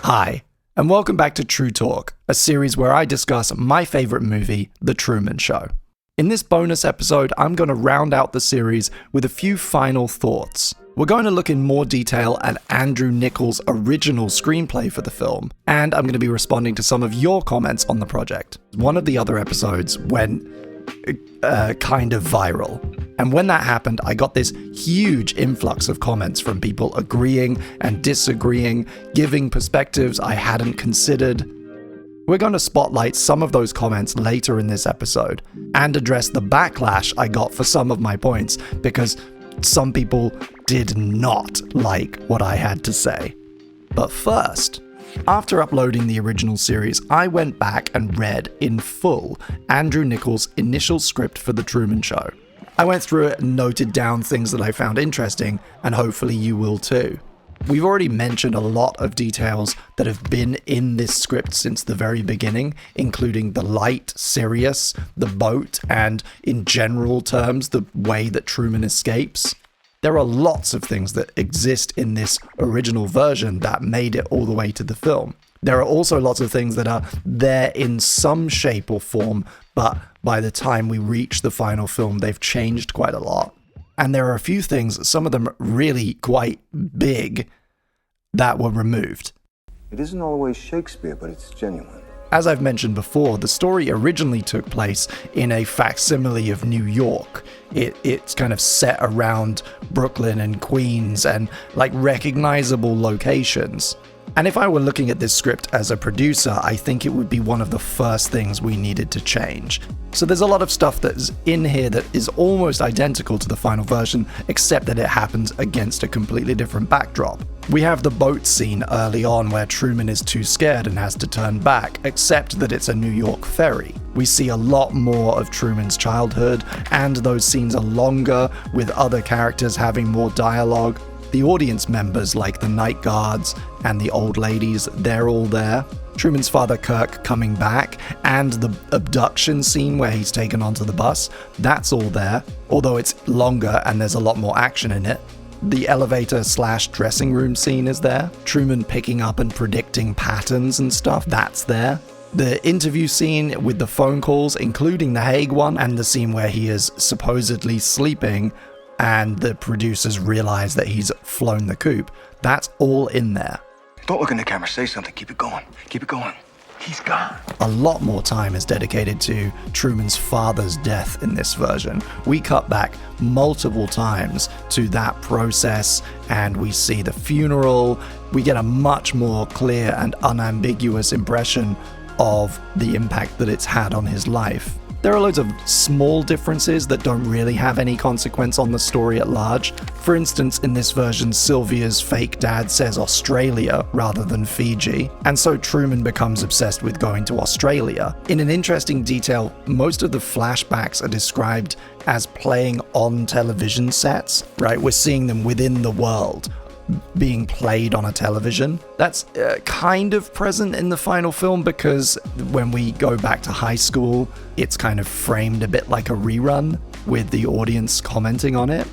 Hi, and welcome back to Trutalk, a series where I discuss my favorite movie, The Truman Show. In this bonus episode, I'm going to round out the series with a few final thoughts. We're going to look in more detail at Andrew Niccol's original screenplay for the film, and I'm going to be responding to some of your comments on the project. One of the other episodes went kind of viral. And when that happened, I got this huge influx of comments from people agreeing and disagreeing, giving perspectives I hadn't considered. We're going to spotlight some of those comments later in this episode and address the backlash I got for some of my points because some people did not like what I had to say. But first, after uploading the original series, I went back and read in full Andrew Niccol's initial script for The Truman Show. I went through it and noted down things that I found interesting, and hopefully you will too. We've already mentioned a lot of details that have been in this script since the very beginning, including the light, Sirius, the boat, and in general terms, the way that Truman escapes. There are lots of things that exist in this original version that made it all the way to the film. There are also lots of things that are there in some shape or form, but by the time we reach the final film, they've changed quite a lot. And there are a few things, some of them really quite big, that were removed. It isn't always Shakespeare, but it's genuine. As I've mentioned before, the story originally took place in a facsimile of New York. It's kind of set around Brooklyn and Queens and like recognizable locations. And if I were looking at this script as a producer, I think it would be one of the first things we needed to change. So there's a lot of stuff that's in here that is almost identical to the final version, except that it happens against a completely different backdrop. We have the boat scene early on where Truman is too scared and has to turn back, except that it's a New York ferry. We see a lot more of Truman's childhood, and those scenes are longer, with other characters having more dialogue. The audience members, like the night guards and the old ladies, they're all there. Truman's father, Kirk, coming back, and the abduction scene where he's taken onto the bus, that's all there, although it's longer and there's a lot more action in it. The elevator/dressing room scene is there. Truman picking up and predicting patterns and stuff, that's there. The interview scene with the phone calls, including the Hague one, and the scene where he is supposedly sleeping and the producers realize that he's flown the coop, that's all in there. Don't look in the camera, say something, keep it going. Keep it going. He's gone. A lot more time is dedicated to Truman's father's death in this version. We cut back multiple times to that process, and we see the funeral. We get a much more clear and unambiguous impression of the impact that it's had on his life. There are loads of small differences that don't really have any consequence on the story at large. For instance, in this version, Sylvia's fake dad says Australia rather than Fiji, and so Truman becomes obsessed with going to Australia. In an interesting detail, most of the flashbacks are described as playing on television sets, right? We're seeing them within the world, being played on a television. That's kind of present in the final film because when we go back to high school, it's kind of framed a bit like a rerun with the audience commenting on it.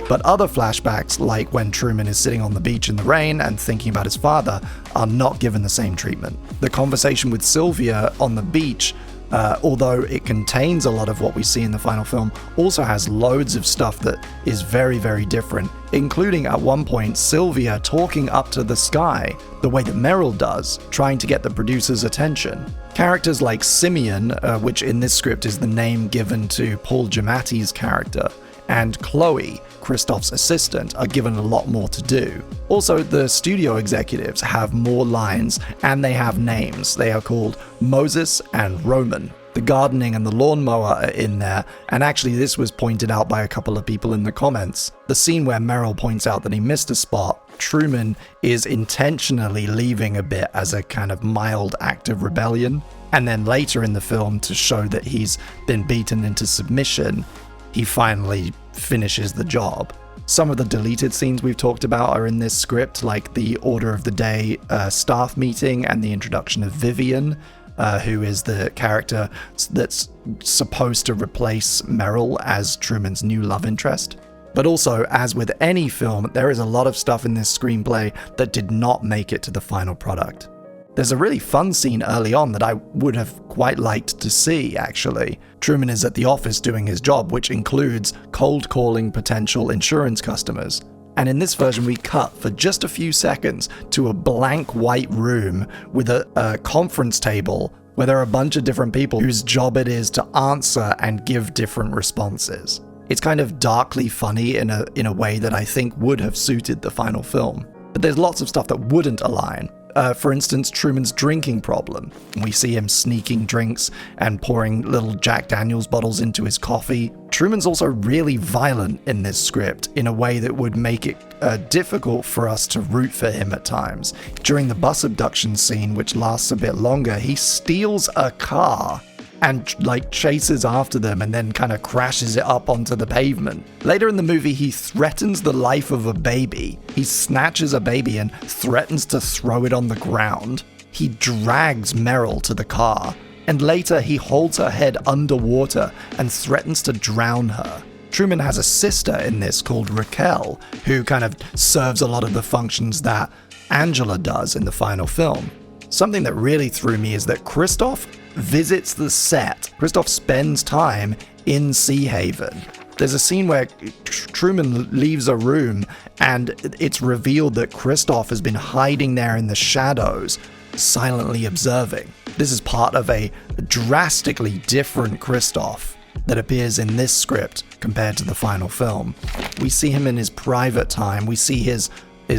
But other flashbacks, like when Truman is sitting on the beach in the rain and thinking about his father, are not given the same treatment. The conversation with Sylvia on the beach, although it contains a lot of what we see in the final film, also has loads of stuff that is very, very different, including at one point Sylvia talking up to the sky, the way that Meryl does, trying to get the producer's attention. Characters like Simeon, which in this script is the name given to Paul Giamatti's character, and Chloe, Christoph's assistant, are given a lot more to do. Also, the studio executives have more lines and they have names. They are called Moses and Roman. The gardening and the lawnmower are in there, and actually this was pointed out by a couple of people in the comments. The scene where Meryl points out that he missed a spot, Truman is intentionally leaving a bit as a kind of mild act of rebellion. And then later in the film, to show that he's been beaten into submission, he finally finishes the job. Some of the deleted scenes we've talked about are in this script, like the Order of the Day staff meeting and the introduction of Vivian, who is the character that's supposed to replace Meryl as Truman's new love interest. But also, as with any film, there is a lot of stuff in this screenplay that did not make it to the final product. There's a really fun scene early on that I would have quite liked to see, actually. Truman is at the office doing his job, which includes cold calling potential insurance customers. And in this version, we cut for just a few seconds to a blank white room with a conference table where there are a bunch of different people whose job it is to answer and give different responses. It's kind of darkly funny in a way that I think would have suited the final film. But there's lots of stuff that wouldn't align. For instance, Truman's drinking problem. We see him sneaking drinks and pouring little Jack Daniels bottles into his coffee. Truman's also really violent in this script in a way that would make it difficult for us to root for him at times. During the bus abduction scene, which lasts a bit longer, he steals a car and chases after them and then kind of crashes it up onto the pavement. Later in the movie, he threatens the life of a baby. He snatches a baby and threatens to throw it on the ground. He drags Meryl to the car, and later he holds her head underwater and threatens to drown her. Truman has a sister in this called Raquel, who kind of serves a lot of the functions that Angela does in the final film. Something that really threw me is that Christoph visits the set. Christoph spends time in Sea Haven. There's a scene where Truman leaves a room and it's revealed that Christoph has been hiding there in the shadows, silently observing. This is part of a drastically different Christoph that appears in this script compared to the final film. We see him in his private time. We see his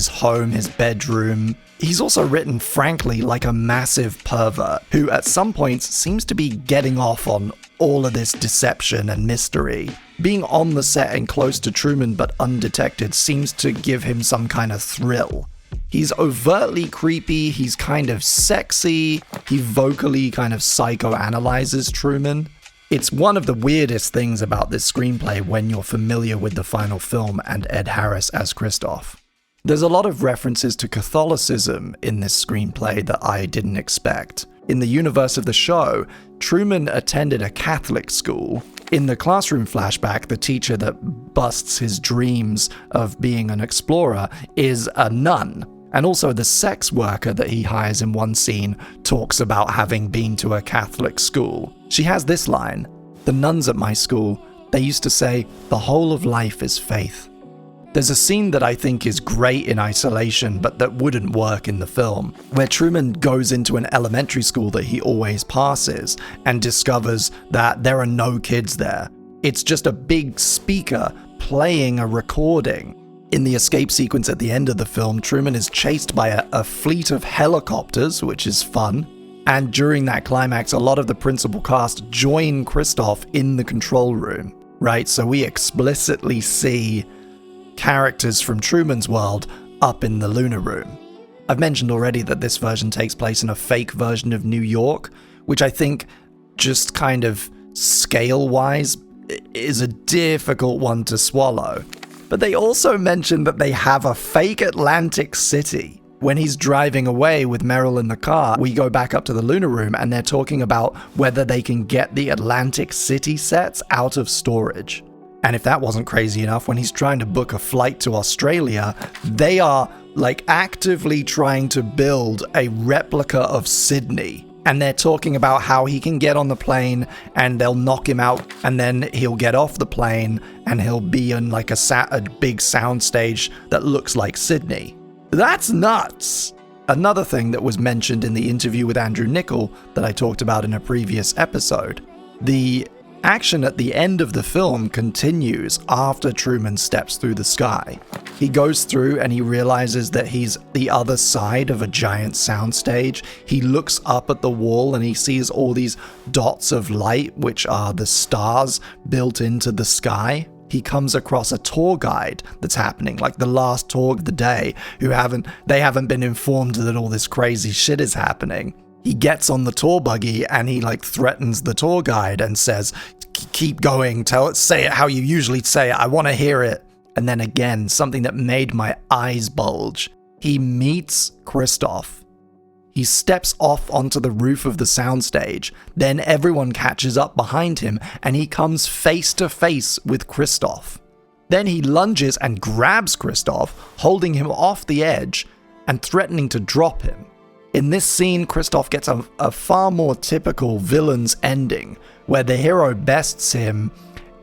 home, his bedroom. He's also written, frankly, like a massive pervert who at some points seems to be getting off on all of this deception and mystery. Being on the set and close to Truman but undetected seems to give him some kind of thrill. He's overtly creepy, he's kind of sexy, he vocally kind of psychoanalyzes Truman. It's one of the weirdest things about this screenplay when you're familiar with the final film and Ed Harris as Christoph. There's a lot of references to Catholicism in this screenplay that I didn't expect. In the universe of the show, Truman attended a Catholic school. In the classroom flashback, the teacher that busts his dreams of being an explorer is a nun. And also the sex worker that he hires in one scene talks about having been to a Catholic school. She has this line: "The nuns at my school, they used to say, the whole of life is faith." There's a scene that I think is great in isolation, but that wouldn't work in the film, where Truman goes into an elementary school that he always passes and discovers that there are no kids there. It's just a big speaker playing a recording. In the escape sequence at the end of the film, Truman is chased by a fleet of helicopters, which is fun. And during that climax, a lot of the principal cast join Christoph in the control room, right? So we explicitly see characters from Truman's world up in the Lunar Room. I've mentioned already that this version takes place in a fake version of New York, which I think just kind of scale-wise is a difficult one to swallow. But they also mention that they have a fake Atlantic City. When he's driving away with Meryl in the car, we go back up to the Lunar Room and they're talking about whether they can get the Atlantic City sets out of storage. And if that wasn't crazy enough, when he's trying to book a flight to Australia, they are actively trying to build a replica of Sydney. And they're talking about how he can get on the plane and they'll knock him out and then he'll get off the plane and he'll be in a big sound stage that looks like Sydney. That's nuts! Another thing that was mentioned in the interview with Andrew Niccol that I talked about in a previous episode. The action at the end of the film continues after Truman steps through the sky. He goes through and he realizes that he's the other side of a giant soundstage. He looks up at the wall and he sees all these dots of light, which are the stars built into the sky. He comes across a tour guide that's happening, like the last tour of the day, they haven't been informed that all this crazy shit is happening. He gets on the tour buggy and he threatens the tour guide and says, "Keep going, say it how you usually say it, I want to hear it." And then again, something that made my eyes bulge. He meets Christoph. He steps off onto the roof of the soundstage. Then everyone catches up behind him and he comes face to face with Christoph. Then he lunges and grabs Christoph, holding him off the edge and threatening to drop him. In this scene, Christoph gets a far more typical villain's ending, where the hero bests him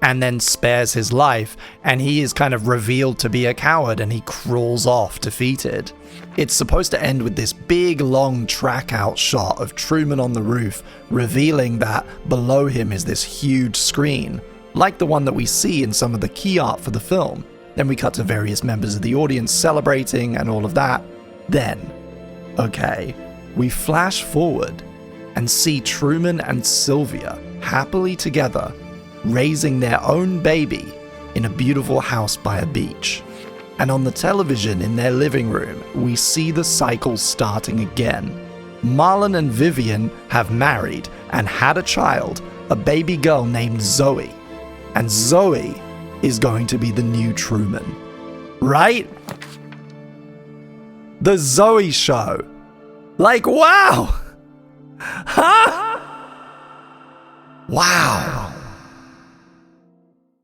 and then spares his life, and he is kind of revealed to be a coward and he crawls off defeated. It's supposed to end with this big long track out shot of Truman on the roof, revealing that below him is this huge screen, like the one that we see in some of the key art for the film. Then we cut to various members of the audience celebrating and all of that. Then, okay, we flash forward and see Truman and Sylvia happily together, raising their own baby in a beautiful house by a beach. And on the television in their living room, we see the cycle starting again. Marlon and Vivian have married and had a child, a baby girl named Zoe. And Zoe is going to be the new Truman. Right? The Zoe Show. Like, wow! Huh? Wow.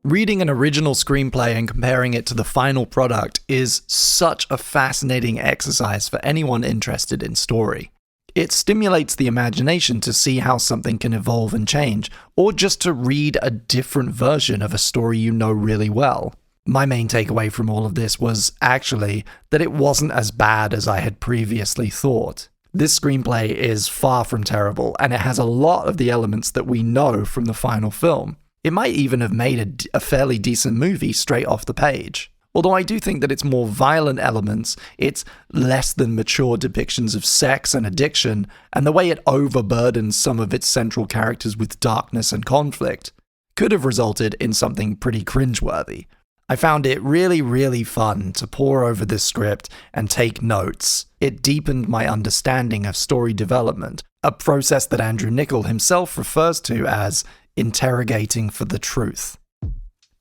Reading an original screenplay and comparing it to the final product is such a fascinating exercise for anyone interested in story. It stimulates the imagination to see how something can evolve and change, or just to read a different version of a story you know really well. My main takeaway from all of this was actually that it wasn't as bad as I had previously thought. This screenplay is far from terrible, and it has a lot of the elements that we know from the final film. It might even have made a fairly decent movie straight off the page. Although I do think that its more violent elements, its less than mature depictions of sex and addiction, and the way it overburdens some of its central characters with darkness and conflict, could have resulted in something pretty cringeworthy. I found it really, really fun to pore over this script and take notes. It deepened my understanding of story development, a process that Andrew Niccol himself refers to as interrogating for the truth.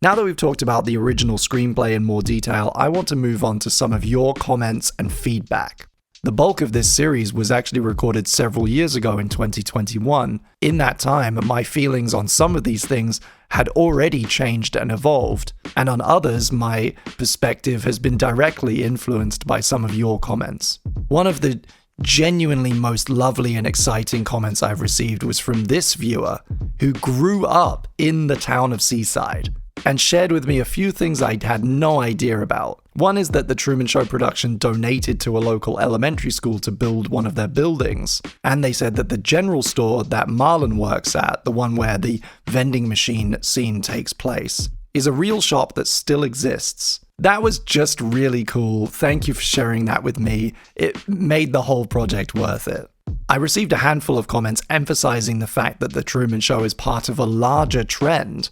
Now that we've talked about the original screenplay in more detail, I want to move on to some of your comments and feedback. The bulk of this series was actually recorded several years ago in 2021. In that time, my feelings on some of these things had already changed and evolved, and on others, my perspective has been directly influenced by some of your comments. One of the genuinely most lovely and exciting comments I've received was from this viewer who grew up in the town of Seaside and shared with me a few things I had no idea about. One is that the Truman Show production donated to a local elementary school to build one of their buildings, and they said that the general store that Marlon works at, the one where the vending machine scene takes place, is a real shop that still exists. That was just really cool. Thank you for sharing that with me. It made the whole project worth it. I received a handful of comments emphasizing the fact that The Truman Show is part of a larger trend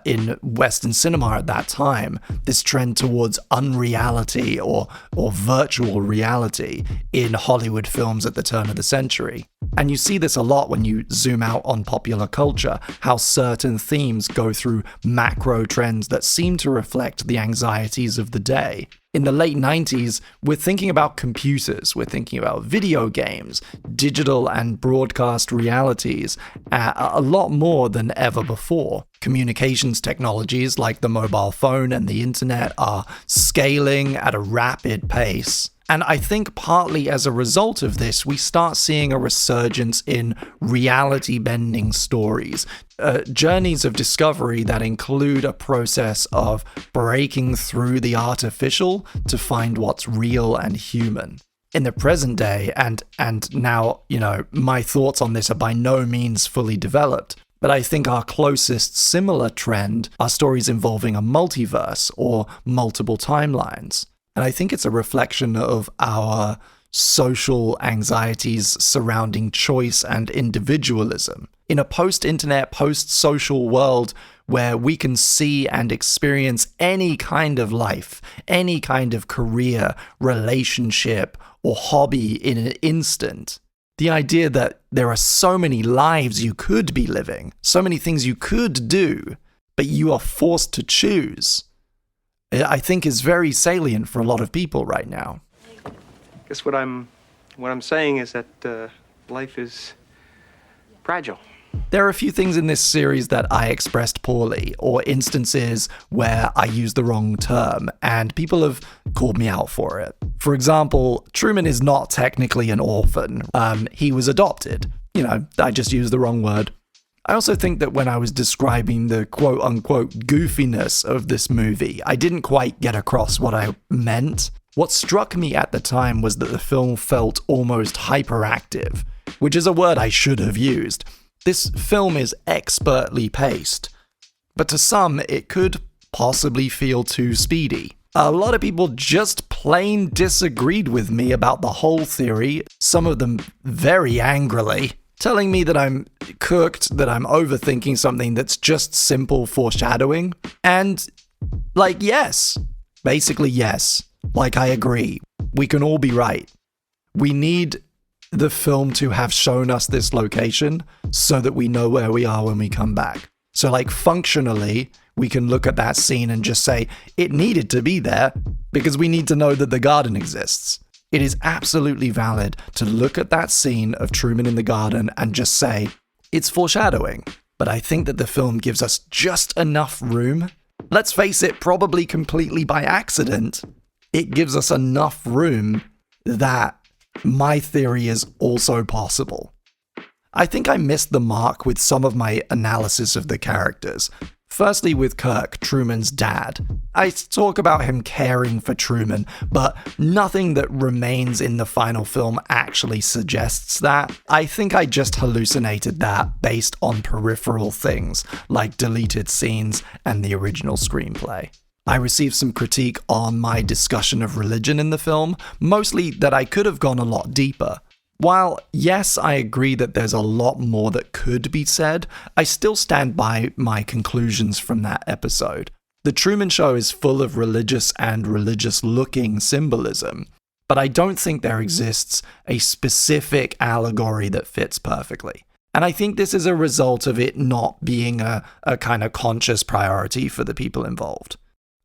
in Western cinema at that time, this trend towards unreality or virtual reality in Hollywood films at the turn of the century. And you see this a lot when you zoom out on popular culture, how certain themes go through macro trends that seem to reflect the anxieties of the day. In the late 90s, we're thinking about computers, we're thinking about video games, digital and broadcast realities, a lot more than ever before. Communications technologies like the mobile phone and the internet are scaling at a rapid pace. And I think partly as a result of this, we start seeing a resurgence in reality-bending stories, journeys of discovery that include a process of breaking through the artificial to find what's real and human. In the present day, and now, my thoughts on this are by no means fully developed, but I think our closest similar trend are stories involving a multiverse or multiple timelines. And I think it's a reflection of our social anxieties surrounding choice and individualism. In a post-internet, post-social world where we can see and experience any kind of life, any kind of career, relationship, or hobby in an instant, the idea that there are so many lives you could be living, so many things you could do, but you are forced to choose, I think is very salient for a lot of people right now. I guess what I'm saying is that life is fragile. There are a few things in this series that I expressed poorly, or instances where I use the wrong term, and people have called me out for it. For example, Truman is not technically an orphan. He was adopted. I just used the wrong word. I also think that when I was describing the quote-unquote goofiness of this movie, I didn't quite get across what I meant. What struck me at the time was that the film felt almost hyperactive, which is a word I should have used. This film is expertly paced, but to some, it could possibly feel too speedy. A lot of people just plain disagreed with me about the whole theory, some of them very angrily, telling me that I'm cooked, that I'm overthinking something that's just simple foreshadowing. And, yes. Basically, yes. I agree. We can all be right. We need the film to have shown us this location so that we know where we are when we come back. So, functionally, we can look at that scene and just say, it needed to be there because we need to know that the garden exists. It is absolutely valid to look at that scene of Truman in the garden and just say, it's foreshadowing. But I think that the film gives us just enough room. Let's face it, probably completely by accident. It gives us enough room that my theory is also possible. I think I missed the mark with some of my analysis of the characters. Firstly, with Kirk, Truman's dad. I talk about him caring for Truman, but nothing that remains in the final film actually suggests that. I think I just hallucinated that based on peripheral things, like deleted scenes and the original screenplay. I received some critique on my discussion of religion in the film, mostly that I could have gone a lot deeper. While, yes, I agree that there's a lot more that could be said, I still stand by my conclusions from that episode. The Truman Show is full of religious and religious-looking symbolism, but I don't think there exists a specific allegory that fits perfectly. And I think this is a result of it not being a kind of conscious priority for the people involved.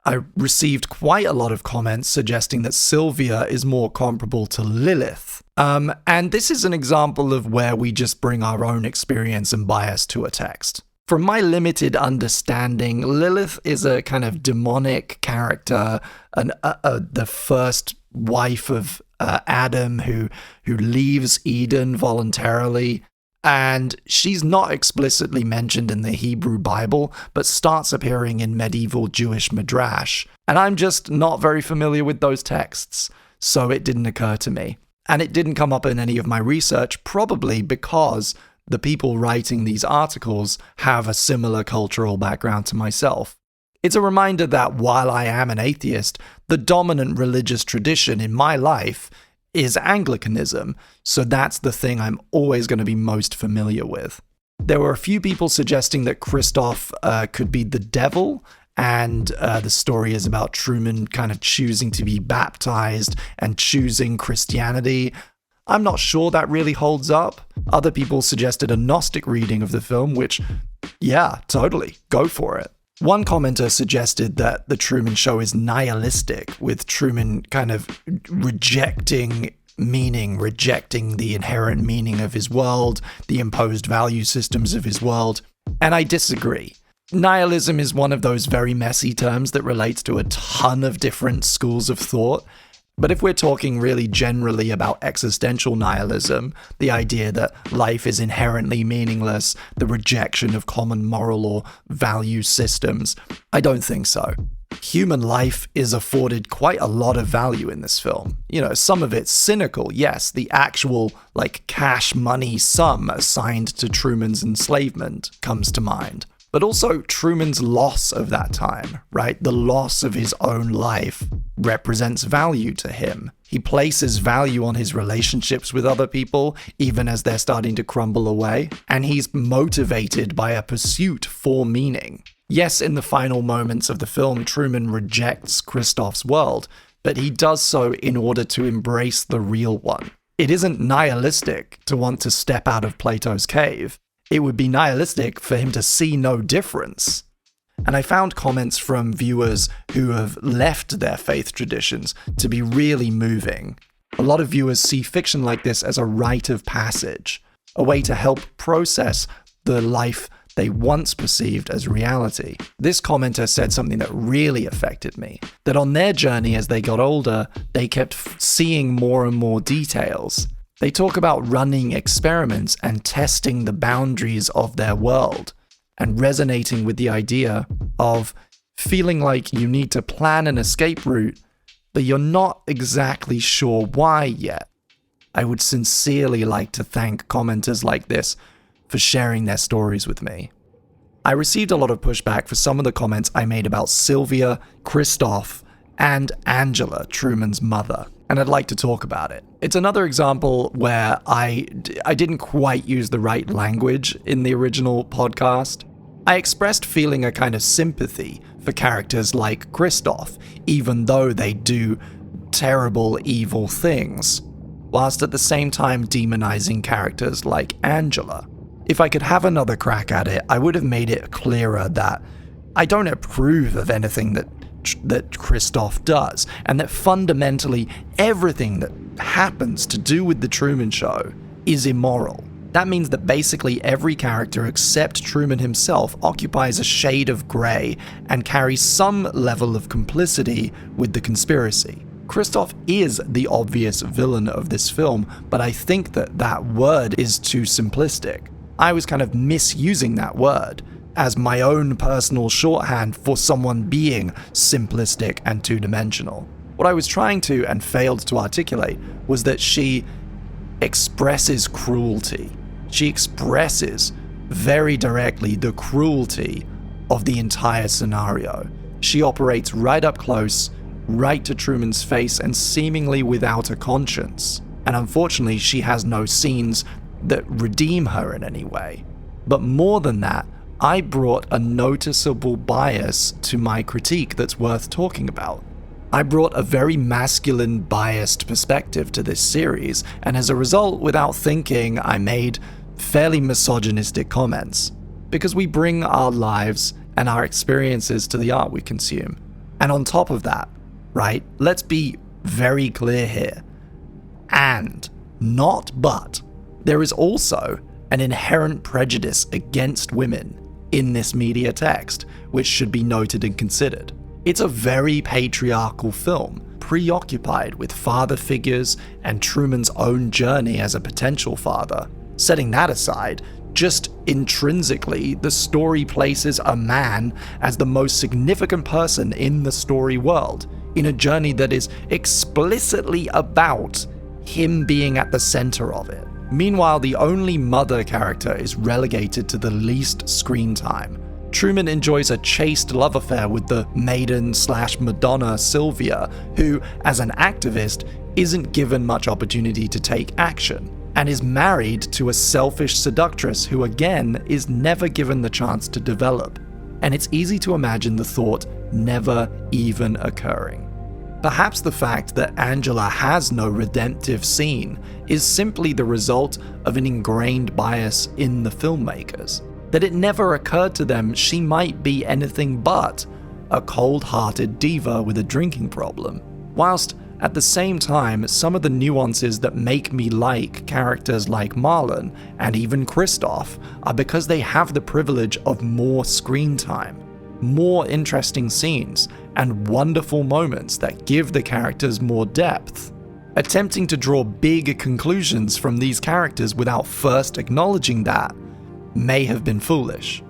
I received quite a lot of comments suggesting that Sylvia is more comparable to Lilith. And this is an example of where we just bring our own experience and bias to a text. From my limited understanding, Lilith is a kind of demonic character, the first wife of Adam who leaves Eden voluntarily. And she's not explicitly mentioned in the Hebrew Bible, but starts appearing in medieval Jewish midrash. And I'm just not very familiar with those texts, so it didn't occur to me. And it didn't come up in any of my research, probably because the people writing these articles have a similar cultural background to myself. It's a reminder that while I am an atheist, the dominant religious tradition in my life is Anglicanism, so that's the thing I'm always going to be most familiar with. There were a few people suggesting that Christoph could be the devil, and the story is about Truman kind of choosing to be baptized and choosing Christianity. I'm not sure that really holds up. Other people suggested a Gnostic reading of the film, which, yeah, totally, go for it. One commenter suggested that the Truman Show is nihilistic, with Truman kind of rejecting the inherent meaning of his world, the imposed value systems of his world, and I disagree. Nihilism is one of those very messy terms that relates to a ton of different schools of thought. But if we're talking really generally about existential nihilism, the idea that life is inherently meaningless, the rejection of common moral or value systems, I don't think so. Human life is afforded quite a lot of value in this film. Some of it's cynical, yes, the actual, cash money sum assigned to Truman's enslavement comes to mind. But also Truman's loss of that time, right? The loss of his own life represents value to him. He places value on his relationships with other people, even as they're starting to crumble away, and he's motivated by a pursuit for meaning. Yes, in the final moments of the film, Truman rejects Christoph's world, but he does so in order to embrace the real one. It isn't nihilistic to want to step out of Plato's cave. It would be nihilistic for him to see no difference. And I found comments from viewers who have left their faith traditions to be really moving. A lot of viewers see fiction like this as a rite of passage, a way to help process the life they once perceived as reality. This commenter said something that really affected me, that on their journey as they got older, they kept seeing more and more details. They talk about running experiments and testing the boundaries of their world, and resonating with the idea of feeling like you need to plan an escape route, but you're not exactly sure why yet. I would sincerely like to thank commenters like this for sharing their stories with me. I received a lot of pushback for some of the comments I made about Sylvia, Christoph, and Angela, Truman's mother, and I'd like to talk about it. It's another example where I didn't quite use the right language in the original podcast. I expressed feeling a kind of sympathy for characters like Christoph, even though they do terrible, evil things, whilst at the same time demonizing characters like Angela. If I could have another crack at it, I would have made it clearer that I don't approve of anything that Christoph does, and that fundamentally everything that happens to do with the Truman Show is immoral. That means that basically every character except Truman himself occupies a shade of grey and carries some level of complicity with the conspiracy. Christoph is the obvious villain of this film, but I think that that word is too simplistic. I was kind of misusing that word as my own personal shorthand for someone being simplistic and two-dimensional. What I was trying to and failed to articulate was that she expresses cruelty. She expresses very directly the cruelty of the entire scenario. She operates right up close, right to Truman's face, and seemingly without a conscience. And unfortunately, she has no scenes that redeem her in any way. But more than that, I brought a noticeable bias to my critique that's worth talking about. I brought a very masculine, biased perspective to this series, and as a result, without thinking, I made fairly misogynistic comments. Because we bring our lives and our experiences to the art we consume. And on top of that, right, let's be very clear here. And, not but, there is also an inherent prejudice against women in this media text, which should be noted and considered. It's a very patriarchal film, preoccupied with father figures and Truman's own journey as a potential father. Setting that aside, just intrinsically, the story places a man as the most significant person in the story world, in a journey that is explicitly about him being at the center of it. Meanwhile, the only mother character is relegated to the least screen time. Truman enjoys a chaste love affair with the maiden/Madonna Sylvia, who, as an activist, isn't given much opportunity to take action, and is married to a selfish seductress who, again, is never given the chance to develop. And it's easy to imagine the thought never even occurring. Perhaps the fact that Angela has no redemptive scene is simply the result of an ingrained bias in the filmmakers, that it never occurred to them she might be anything but a cold-hearted diva with a drinking problem, whilst at the same time, some of the nuances that make me like characters like Marlon and even Christoph are because they have the privilege of more screen time, more interesting scenes, and wonderful moments that give the characters more depth. Attempting to draw big conclusions from these characters without first acknowledging that may have been foolish.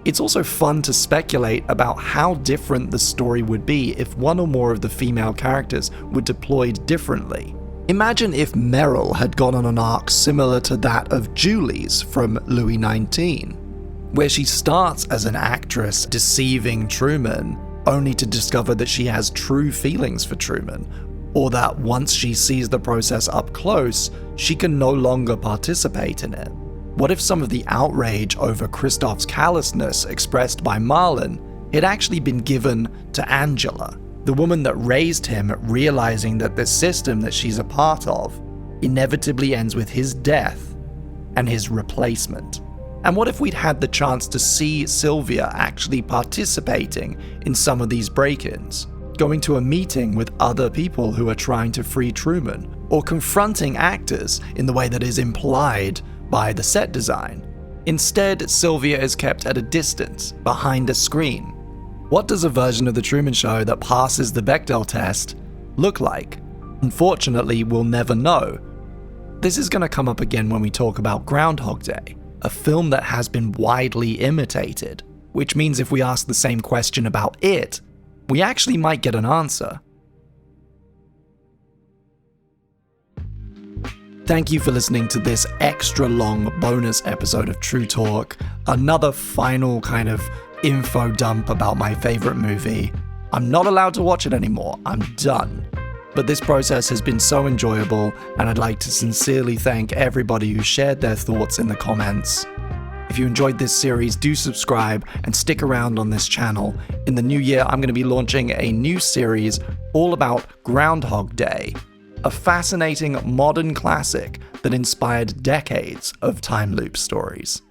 It's also fun to speculate about how different the story would be if one or more of the female characters were deployed differently. Imagine if Meryl had gone on an arc similar to that of Julie's from Louis XIX, where she starts as an actress deceiving Truman, only to discover that she has true feelings for Truman, or that once she sees the process up close, she can no longer participate in it. What if some of the outrage over Christoph's callousness expressed by Marlon had actually been given to Angela, the woman that raised him, realizing that the system that she's a part of inevitably ends with his death and his replacement? And what if we'd had the chance to see Sylvia actually participating in some of these break-ins, going to a meeting with other people who are trying to free Truman, or confronting actors in the way that is implied by the set design? Instead, Sylvia is kept at a distance, behind a screen. What does a version of The Truman Show that passes the Bechdel test look like? Unfortunately, we'll never know. This is going to come up again when we talk about Groundhog Day, a film that has been widely imitated, which means if we ask the same question about it, we actually might get an answer. Thank you for listening to this extra long bonus episode of Trutalk, another final kind of info dump about my favorite movie. I'm not allowed to watch it anymore, I'm done. But this process has been so enjoyable, and I'd like to sincerely thank everybody who shared their thoughts in the comments. If you enjoyed this series, do subscribe and stick around on this channel. In the new year, I'm going to be launching a new series all about Groundhog Day, a fascinating modern classic that inspired decades of time loop stories.